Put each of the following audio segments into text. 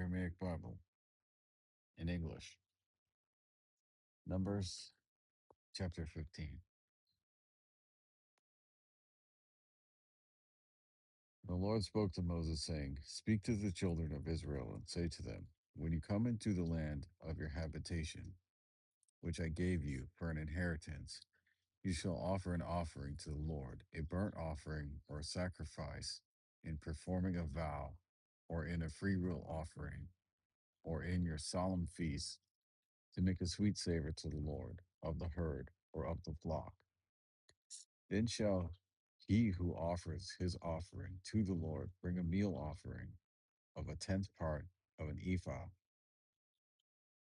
Aramaic Bible in English. Numbers chapter 15. The Lord spoke to Moses, saying, Speak to the children of Israel and say to them, When you come into the land of your habitation, which I gave you for an inheritance, you shall offer an offering to the Lord, a burnt offering or a sacrifice, in performing a vow, or in a freewill offering, or in your solemn feast, to make a sweet savor to the Lord of the herd or of the flock. Then shall he who offers his offering to the Lord bring a meal offering of a tenth part of an ephah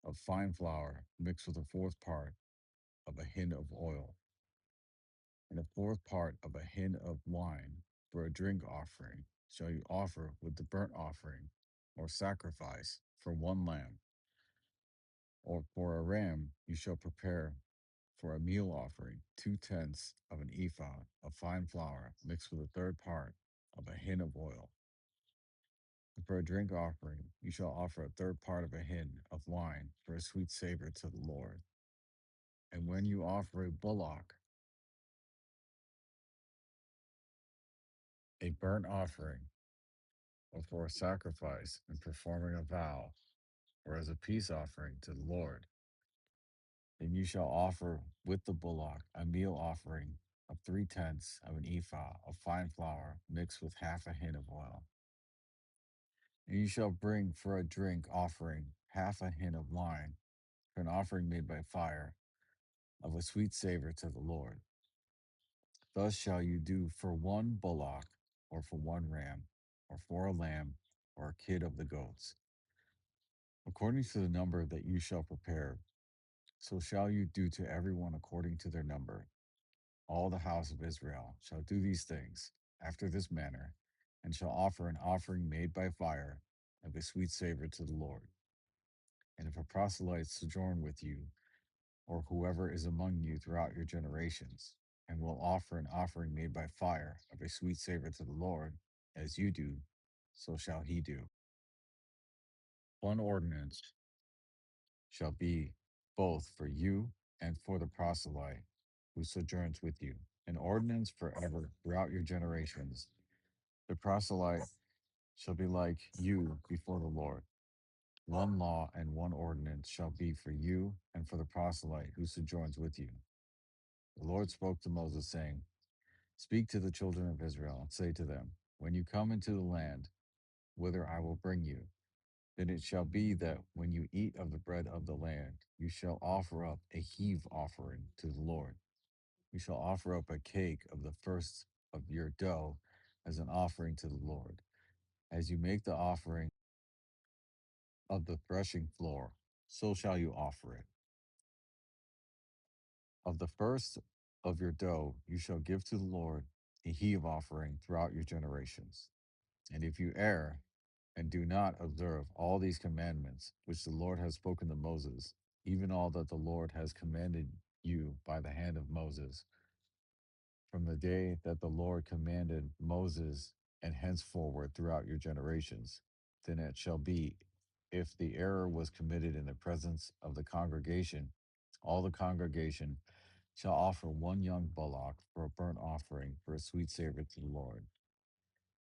of fine flour mixed with a fourth part of a hin of oil, and a fourth part of a hin of wine for a drink offering shall you offer with the burnt offering or sacrifice for one lamb, or for a ram you shall prepare for a meal offering 2/10 of an ephah of fine flour mixed with a third part of a hin of oil. And for a drink offering, you shall offer a third part of a hin of wine for a sweet savor to the Lord. And when you offer a bullock, a burnt offering, or for a sacrifice in performing a vow, or as a peace offering to the Lord, then you shall offer with the bullock a meal offering of 3/10 of an ephah of fine flour mixed with half a hin of oil. And you shall bring for a drink offering half a hin of wine for an offering made by fire of a sweet savor to the Lord. Thus shall you do for one bullock, or for one ram, or for a lamb, or a kid of the goats. According to the number that you shall prepare, so shall you do to everyone according to their number. All the house of Israel shall do these things after this manner, and shall offer an offering made by fire of a sweet savor to the Lord. And if a proselyte sojourn with you, or whoever is among you throughout your generations, and will offer an offering made by fire of a sweet savor to the Lord, as you do, so shall he do. One ordinance shall be both for you and for the proselyte who sojourns with you, an ordinance forever throughout your generations. The proselyte shall be like you before the Lord. One law and one ordinance shall be for you and for the proselyte who sojourns with you. The Lord spoke to Moses, saying, Speak to the children of Israel and say to them, When you come into the land whither I will bring you, then it shall be that when you eat of the bread of the land, you shall offer up a heave offering to the Lord. You shall offer up a cake of the first of your dough as an offering to the Lord. As you make the offering of the threshing floor, so shall you offer it. Of the first of your dough, you shall give to the Lord a heave offering throughout your generations. And if you err and do not observe all these commandments which the Lord has spoken to Moses, even all that the Lord has commanded you by the hand of Moses, from the day that the Lord commanded Moses and henceforward throughout your generations, then it shall be, if the error was committed in the presence of the congregation, all the congregation shall offer one young bullock for a burnt offering for a sweet savor to the Lord,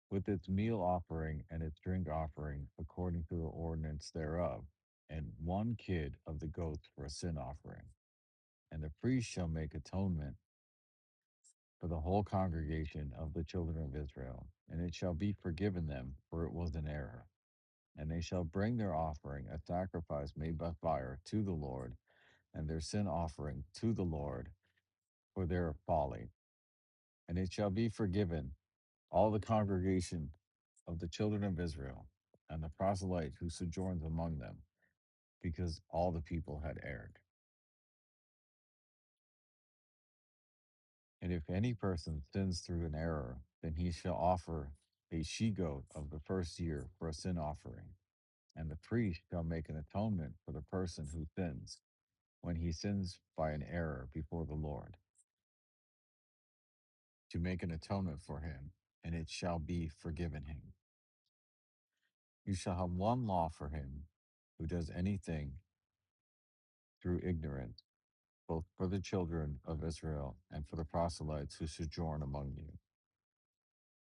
with its meal offering and its drink offering according to the ordinance thereof, and one kid of the goats for a sin offering. And the priest shall make atonement for the whole congregation of the children of Israel, and it shall be forgiven them, for it was an error. And they shall bring their offering, a sacrifice made by fire, to the Lord, and their sin offering to the Lord for their folly. And it shall be forgiven all the congregation of the children of Israel, and the proselyte who sojourns among them, because all the people had erred. And if any person sins through an error, then he shall offer a she goat of the first year for a sin offering. And the priest shall make an atonement for the person who sins, when he sins by an error before the Lord, to make an atonement for him, and it shall be forgiven him. You shall have one law for him who does anything through ignorance, both for the children of Israel and for the proselytes who sojourn among you.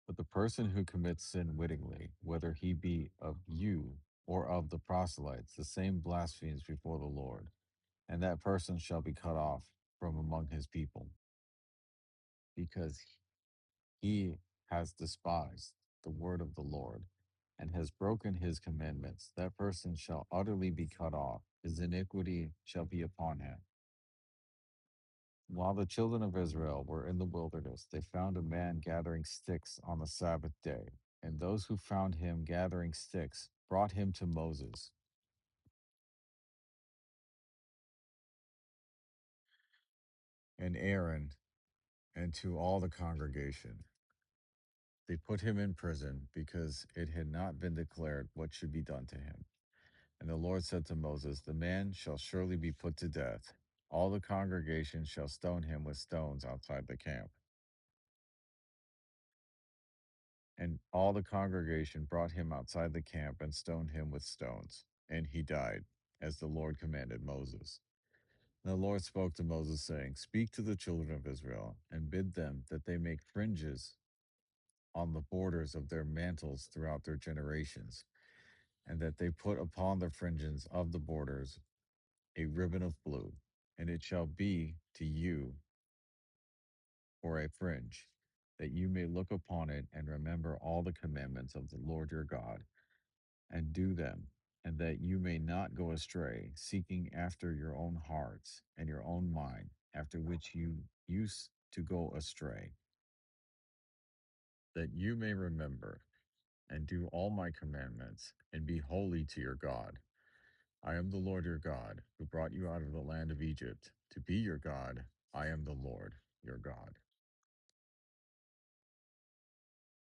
But the person who commits sin wittingly, whether he be of you or of the proselytes, the same blasphemes before the Lord, and that person shall be cut off from among his people, because he has despised the word of the Lord and has broken his commandments. That person shall utterly be cut off. His iniquity shall be upon him. While the children of Israel were in the wilderness, they found a man gathering sticks on the Sabbath day. And those who found him gathering sticks brought him to Moses and Aaron and to all the congregation. They put him in prison because it had not been declared what should be done to him. And the Lord said to Moses, the man shall surely be put to death. All the congregation shall stone him with stones outside the camp. And all the congregation brought him outside the camp and stoned him with stones. And he died, as the Lord commanded Moses. And the Lord spoke to Moses, saying, speak to the children of Israel, and bid them that they make fringes on the borders of their mantles throughout their generations, and that they put upon the fringes of the borders a ribbon of blue, and it shall be to you for a fringe, that you may look upon it and remember all the commandments of the Lord your God, and do them, and that you may not go astray, seeking after your own hearts and your own mind, after which you used to go astray, that you may remember and do all my commandments, and be holy to your God. I am the Lord your God, who brought you out of the land of Egypt. To be your God, I am the Lord your God.